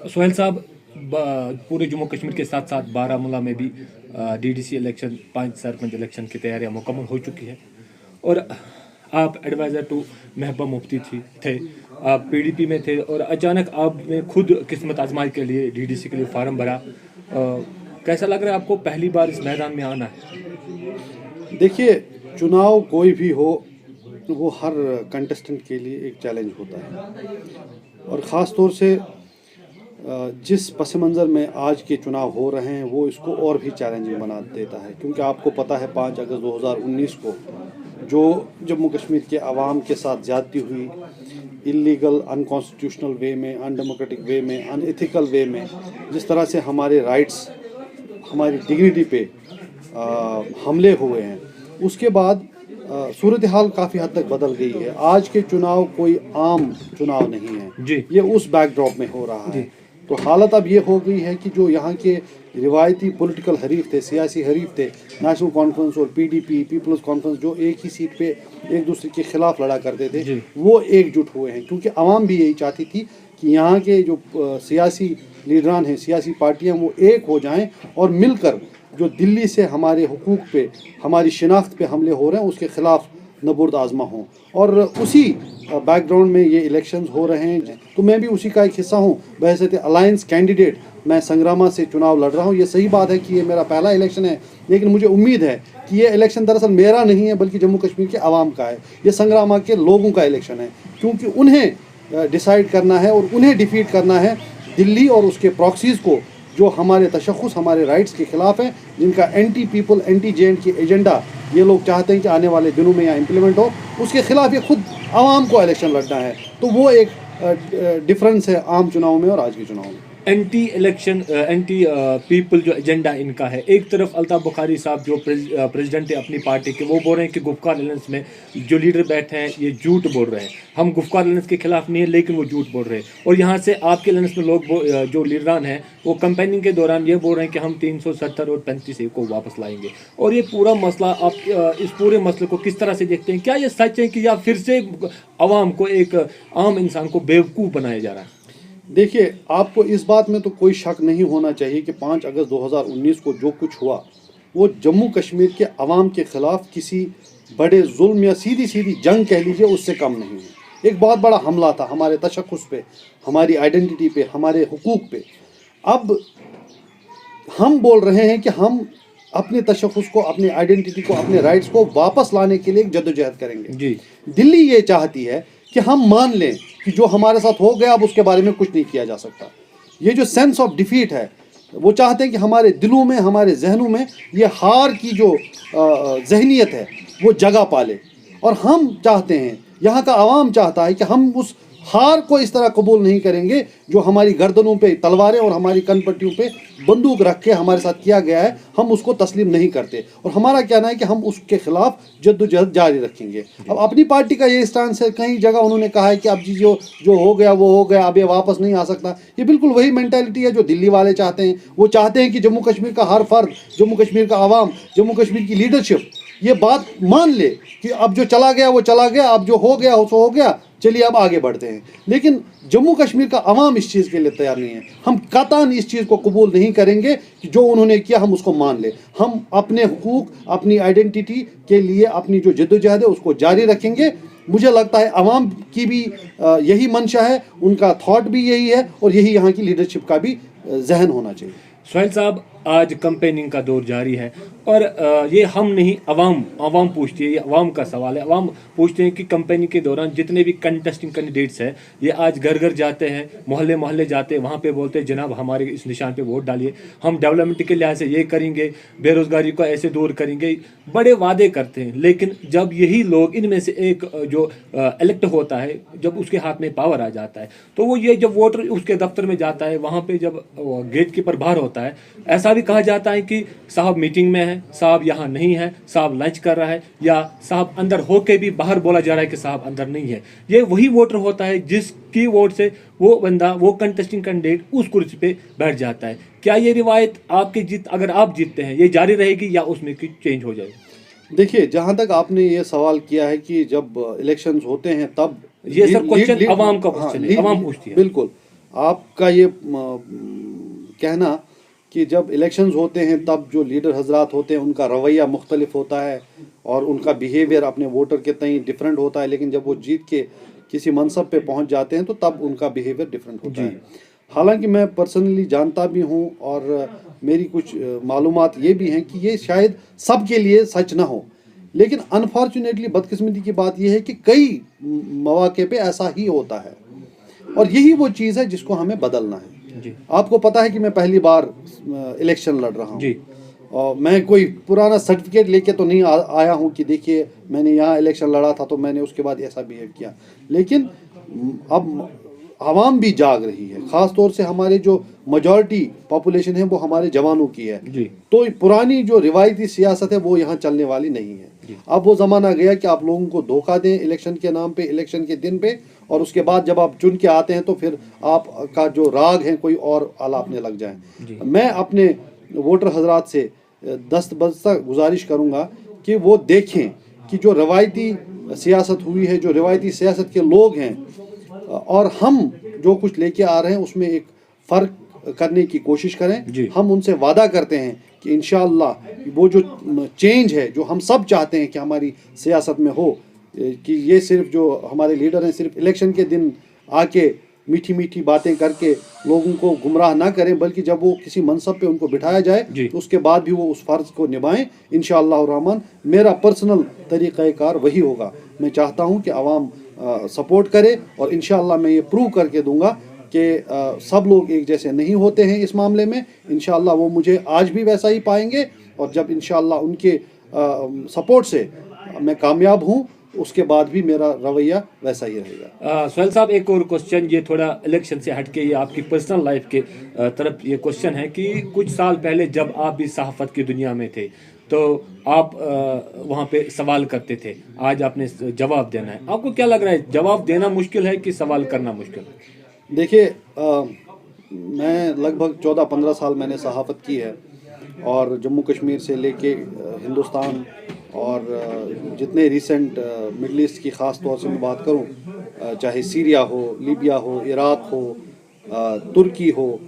सोहेल साहब, पूरे जम्मू कश्मीर के साथ साथ बारामूला में भी डीडीसी इलेक्शन, 5 सरपंच इलेक्शन की तैयारियां मुकम्मल हो चुकी है। और आप एडवाइज़र टू महबूबा मुफ्ती थे, आप पीडीपी में थे और अचानक आपने खुद किस्मत आजमाई के लिए डीडीसी के लिए फार्म भरा। कैसा लग रहा है आपको पहली बार इस मैदान में आना है? देखिए, चुनाव कोई भी हो वो हर कंटेस्टेंट के लिए एक चैलेंज होता है, और ख़ास तौर से जिस पस मंज़र में आज के चुनाव हो रहे हैं वो इसको और भी चैलेंजिंग बना देता है। क्योंकि आपको पता है 5 अगस्त 2019 को जो जम्मू कश्मीर के आवाम के साथ ज़्यादती हुई, इलीगल, अनकॉन्स्टिट्यूशनल वे में, अनडेमोक्रेटिक वे में, अनएथिकल वे में, जिस तरह से हमारे राइट्स, हमारी डिग्निटी पे हमले हुए हैं, उसके बाद सूरत हाल काफ़ी हद तक बदल गई है। आज के चुनाव कोई आम चुनाव नहीं है जी। ये उस बैकड्रॉप में हो रहा है। तो हालत अब ये हो गई है कि जो यहाँ के रिवायती पॉलिटिकल हरीफ थे, सियासी हरीफ थे, नेशनल कॉन्फ्रेंस और पीडीपी, पीपल्स कॉन्फ्रेंस, जो एक ही सीट पे एक दूसरे के खिलाफ लड़ा करते थे, वो एकजुट हुए हैं। क्योंकि आवाम भी यही चाहती थी कि यहाँ के जो सियासी लीडरान हैं, सियासी पार्टियाँ, वो एक हो जाएं और मिलकर जो दिल्ली से हमारे हुकूक पे, हमारी शिनाख्त पे हमले हो रहे हैं, उसके ख़िलाफ़ नबुर्द आज़मा हों। और उसी बैकग्राउंड में ये इलेक्शंस हो रहे हैं। तो मैं भी उसी का एक हिस्सा हूँ। बहैसियत अलायंस कैंडिडेट मैं संग्रामा से चुनाव लड़ रहा हूँ। ये सही बात है कि ये मेरा पहला इलेक्शन है, लेकिन मुझे उम्मीद है कि ये इलेक्शन दरअसल मेरा नहीं है बल्कि जम्मू कश्मीर के आवाम का है। ये संग्रामा के लोगों का इलेक्शन है, क्योंकि उन्हें डिसाइड करना है और उन्हें डिफीट करना है दिल्ली और उसके प्रॉक्सीज़ को, जो हमारे तशख़्ख़ुस, हमारे राइट्स के ख़िलाफ़ हैं, जिनका anti people, anti J&K agenda ये लोग चाहते हैं कि आने वाले दिनों में यहाँ इम्प्लीमेंट हो। उसके ख़िलाफ़ ये खुद आवाम को इलेक्शन लड़ना है। तो वो एक डिफरेंस है आम चुनाव में और आज के चुनाव में। एंटी इलेक्शन, एंटी पीपल जो एजेंडा इनका है, एक तरफ अल्ताफ़ बुखारी साहब जो प्रेसिडेंट है अपनी पार्टी के, वो बोल रहे हैं कि गुफ्कार एलायंस में जो लीडर बैठे हैं ये झूठ बोल रहे हैं, हम गुफ्कार एलायंस के खिलाफ नहीं है लेकिन वो झूठ बोल रहे हैं। और यहाँ से आपके एलायंस में लोग जो लीडरान हैं वो कैंपेनिंग के दौरान ये बोल रहे हैं कि हम 370 और 35 को वापस लाएंगे। और ये पूरा मसला, आप इस पूरे मसले को किस तरह से देखते हैं? क्या ये सच है कि या फिर से आवाम को, एक आम इंसान को बेवकूफ़ बनाया जा रहा है? देखिए, आपको इस बात में तो कोई शक नहीं होना चाहिए कि 5 अगस्त 2019 को जो कुछ हुआ वो जम्मू कश्मीर के अवाम के ख़िलाफ़ किसी बड़े जुल्म या सीधी सीधी जंग कह लीजिए, उससे कम नहीं है। एक बहुत बड़ा हमला था हमारे तशख़्ख़ुस पे, हमारी आइडेंटिटी पे, हमारे हुकूक पे। अब हम बोल रहे हैं कि हम अपने तशख़्ख़ुस को, अपनी आइडेंटिटी को, अपने राइट्स को वापस लाने के लिए एक जद्दोजहद करेंगे। जी। दिल्ली ये चाहती है कि हम मान लें कि जो हमारे साथ हो गया अब उसके बारे में कुछ नहीं किया जा सकता। ये जो सेंस ऑफ डिफीट है, वो चाहते हैं कि हमारे दिलों में, हमारे जहनों में ये हार की जो जहनीत है वो जगह पाले। और हम चाहते हैं, यहाँ का आवाम चाहता है कि हम उस हार को इस तरह कबूल नहीं करेंगे जो हमारी गर्दनों पे तलवारें और हमारी कनपट्टियों पे बंदूक रख के हमारे साथ किया गया है, हम उसको तस्लीम नहीं करते। और हमारा कहना है कि हम उसके खिलाफ जद्दोजहद जारी रखेंगे। अब अपनी पार्टी का ये स्टांस है, कई जगह उन्होंने कहा है कि अब जी जो हो गया वो हो गया, अब ये वापस नहीं आ सकता। ये बिल्कुल वही मेंटालिटी है जो दिल्ली वाले चाहते हैं। वो चाहते हैं कि जम्मू कश्मीर का हर फर्द, जम्मू कश्मीर का आवाम, जम्मू कश्मीर की लीडरशिप ये बात मान ले कि अब जो चला गया वो चला गया, अब जो हो गया सो हो गया, चलिए अब आगे बढ़ते हैं। लेकिन जम्मू कश्मीर का अवाम इस चीज़ के लिए तैयार नहीं है। हम कतई इस चीज़ को कबूल नहीं करेंगे कि जो उन्होंने किया हम उसको मान ले। हम अपने हुकूक, अपनी आइडेंटिटी के लिए अपनी जो जद्दोजहद है उसको जारी रखेंगे। मुझे लगता है अवाम की भी यही मंशा है, उनका थॉट भी यही है, और यही यहाँ की लीडरशिप का भी जहन होना चाहिए। सोहेल साहब, आज कंपेनिंग का दौर जारी है और ये हम नहीं, अवाम पूछती है, ये अवाम का सवाल है। अवाम पूछते हैं कि कंपेनिंग के दौरान जितने भी कंटेस्टिंग कैंडिडेट्स हैं ये आज घर घर जाते हैं, मोहल्ले मोहल्ले जाते हैं, वहाँ पे बोलते हैं जनाब हमारे इस निशान पे वोट डालिए, हम डेवलपमेंट के लिहाज से ये करेंगे, बेरोज़गारी को ऐसे दूर करेंगे, बड़े वादे करते हैं। लेकिन जब यही लोग, इनमें से एक जो इलेक्ट होता है, जब उसके हाथ में पावर आ जाता है, तो वो ये जब वोटर उसके दफ्तर में जाता है, वहाँ पे जब गेट कीपर बाहर होता है, ऐसा भी कहा जाता है कि साहब मीटिंग में है, साहब यहाँ नहीं है, साहब लंच कर रहा है, या साहब अंदर होके भी बाहर बोला जा रहा है कि साहब अंदर नहीं है। ये वही वोटर होता है जिसकी वोट से वो बंदा, वो कंटेस्टिंग कैंडिडेट उस कुर्सी पे बैठ जाता है। क्या ये रिवायत आपकी जीत, अगर आप जीतते हैं, ये जारी रहेगी या उसमें कुछ चेंज हो जाएगा? देखिए, जहाँ तक आपने ये सवाल किया है कि जब इलेक्शंस होते हैं तब ये सब क्वेश्चन अवाम का क्वेश्चन है, अवाम पूछती है। बिल्कुल, आपका ये कहना कि जब इलेक्शंस होते हैं तब जो लीडर हजरात होते हैं उनका रवैया मुख्तलिफ होता है और उनका बिहेवियर अपने वोटर के तई डिफरेंट होता है, लेकिन जब वो जीत के किसी मनसब पे पहुंच जाते हैं तो तब उनका बिहेवियर डिफरेंट होता है। हालांकि मैं पर्सनली जानता भी हूं और मेरी कुछ मालूमात ये भी हैं कि ये शायद सबके लिए सच ना हो, लेकिन अनफॉर्चुनेटली बदकिस्मती की बात यह है कि कई मौके पे ऐसा ही होता है और यही वो चीज़ है जिसको हमें बदलना है। जी। आपको पता है कि मैं पहली बार इलेक्शन लड़ रहा हूँ जी। और मैं कोई पुराना सर्टिफिकेट लेके तो नहीं आया हूँ कि देखिए मैंने यहाँ इलेक्शन लड़ा था तो मैंने उसके बाद ऐसा बिहेव किया, लेकिन अब आवाम भी जाग रही है। ख़ास तौर से हमारे जो मेजॉरिटी पॉपुलेशन है वो हमारे जवानों की है। जी। तो पुरानी जो रिवायती सियासत है वो यहाँ चलने वाली नहीं है। अब वो ज़माना गया कि आप लोगों को धोखा दें इलेक्शन के नाम पे, इलेक्शन के दिन पे, और उसके बाद जब आप चुन के आते हैं तो फिर आपका जो राग है कोई और आलापने लग जाए। मैं अपने वोटर हजरात से दस्तबरदस्त गुजारिश करूँगा कि वो देखें कि जो रवायती सियासत हुई है, जो रवायती सियासत के लोग हैं और हम जो कुछ लेके आ रहे हैं उसमें एक फ़र्क करने की कोशिश करें। हम उनसे वादा करते हैं कि इंशाअल्लाह वो जो चेंज है जो हम सब चाहते हैं कि हमारी सियासत में हो, कि ये सिर्फ जो हमारे लीडर हैं सिर्फ इलेक्शन के दिन आके मीठी मीठी बातें करके लोगों को गुमराह ना करें, बल्कि जब वो किसी मनसब पे उनको बिठाया जाए तो उसके बाद भी वो उस फ़र्ज़ को निभाएं। इंशाअल्लाह रहमान मेरा पर्सनल तरीक़ाकार वही होगा। मैं चाहता हूँ कि आवाम सपोर्ट करे और इंशाअल्लाह मैं ये प्रूव करके दूंगा कि सब लोग एक जैसे नहीं होते हैं इस मामले में। इंशाअल्लाह वो मुझे आज भी वैसा ही पाएंगे और जब इंशाअल्लाह उनके सपोर्ट से मैं कामयाब हूँ उसके बाद भी मेरा रवैया वैसा ही रहेगा। सोहेल साहब, एक और क्वेश्चन, ये थोड़ा इलेक्शन से हटके ये आपकी पर्सनल लाइफ के तरफ ये क्वेश्चन है कि कुछ साल पहले जब आप भी सहाफ़त की दुनिया में थे तो आप वहाँ पे सवाल करते थे, आज आपने जवाब देना है। आपको क्या लग रहा है, जवाब देना मुश्किल है कि सवाल करना मुश्किल है? देखिए, मैं लगभग 14-15 साल मैंने सहाफ़त की है और जम्मू कश्मीर से लेके हिंदुस्तान और जितने रिसेंट मिडल ईस्ट की ख़ास तौर से मैं बात करूं, चाहे सीरिया हो, लीबिया हो, इराक़ हो, तुर्की हो,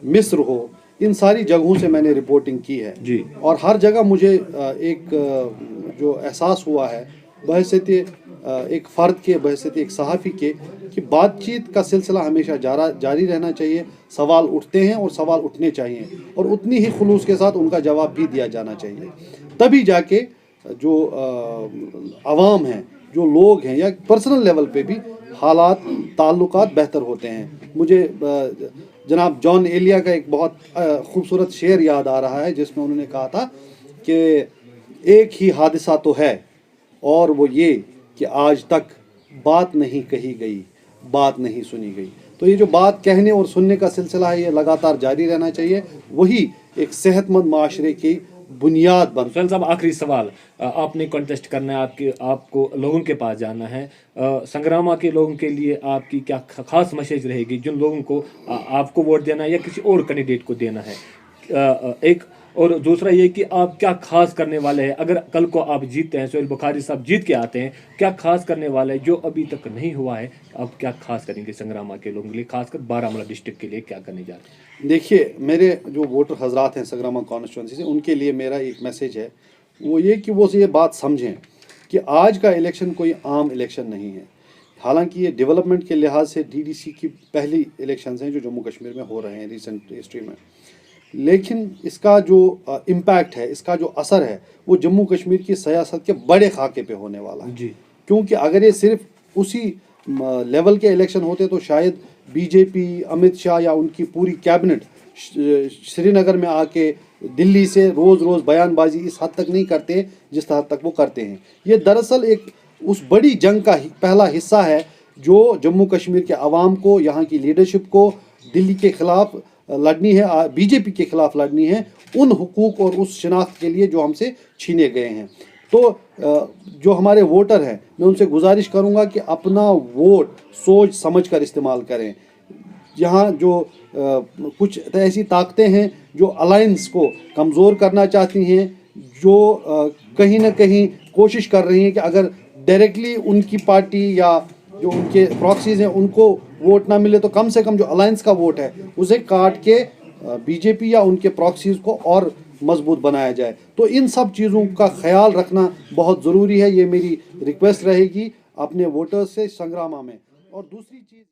मिस्र हो, इन सारी जगहों से मैंने रिपोर्टिंग की है जी। और हर जगह मुझे एक जो एहसास हुआ है बहैसियत एक फ़र्द के, बहैसियत एक सहाफ़ी के, कि बातचीत का सिलसिला हमेशा जारी रहना चाहिए। सवाल उठते हैं और सवाल उठने चाहिए और उतनी ही खुलूस के साथ उनका जवाब भी दिया जाना चाहिए। तभी जाके जो आवाम हैं, जो लोग हैं, या पर्सनल लेवल पे भी हालात ताल्लुकात बेहतर होते हैं। मुझे जनाब जॉन एलिया का एक बहुत खूबसूरत शेर याद आ रहा है जिसमें उन्होंने कहा था कि एक ही हादसा तो है और वो ये कि आज तक बात नहीं कही गई, बात नहीं सुनी गई। तो ये जो बात कहने और सुनने का सिलसिला है ये लगातार जारी रहना चाहिए। वही एक सेहतमंद माशरे की बुनियाद बन। सोहेल साहब, आखिरी सवाल, आपने कॉन्टेस्ट करना है, आपको लोगों के पास जाना है, संग्रामा के लोगों के लिए आपकी क्या खास मैसेज रहेगी, जिन लोगों को आपको वोट देना है या किसी और कैंडिडेट को देना है? एक और दूसरा ये कि आप क्या खास करने वाले हैं अगर कल को आप जीतते हैं, सोहेल बुखारी साहब जीत के आते हैं, क्या खास करने वाले हैं जो अभी तक नहीं हुआ है? आप क्या खास करेंगे संग्रामा के लोगों के लिए, खासकर बारामूला डिस्ट्रिक्ट के लिए क्या करने जा रहे हैं? देखिए, मेरे जो वोटर हजरात हैं संग्रामा कॉन्स्टिट्यूंसी से, उनके लिए मेरा एक मैसेज है, वो ये कि वो ये बात समझें कि आज का इलेक्शन कोई आम इलेक्शन नहीं है। हालांकि ये डेवलपमेंट के लिहाज से DDC की पहली इलेक्शंस हैं जो जम्मू कश्मीर में हो रहे हैं रिसेंट हिस्ट्री में, लेकिन इसका जो इम्पैक्ट है, इसका जो असर है, वो जम्मू कश्मीर की सियासत के बड़े खाके पे होने वाला है। क्योंकि अगर ये सिर्फ उसी लेवल के इलेक्शन होते तो शायद BJP, अमित शाह या उनकी पूरी कैबिनेट श्रीनगर में आके दिल्ली से रोज़ बयानबाजी इस हद तक नहीं करते जिस हद तक वो करते हैं। ये दरअसल एक उस बड़ी जंग का पहला हिस्सा है जो जम्मू कश्मीर के अवाम को, यहाँ की लीडरशिप को दिल्ली के ख़िलाफ़ लड़नी है, BJP के ख़िलाफ़ लड़नी है, उन हुकूक और उस शिनाख्त के लिए जो हमसे छीने गए हैं। तो जो हमारे वोटर हैं, मैं उनसे गुजारिश करूंगा कि अपना वोट सोच समझ कर इस्तेमाल करें। यहाँ जो कुछ ऐसी ताकतें हैं जो अलायंस को कमज़ोर करना चाहती हैं, जो कहीं ना कहीं कोशिश कर रही हैं कि अगर डायरेक्टली उनकी पार्टी या जो उनके प्रॉक्सीज हैं उनको वोट ना मिले तो कम से कम जो अलायंस का वोट है उसे काट के बीजेपी या उनके प्रॉक्सीज को और मजबूत बनाया जाए। तो इन सब चीज़ों का ख्याल रखना बहुत ज़रूरी है, ये मेरी रिक्वेस्ट रहेगी अपने वोटर्स से संग्रामा में। और दूसरी चीज़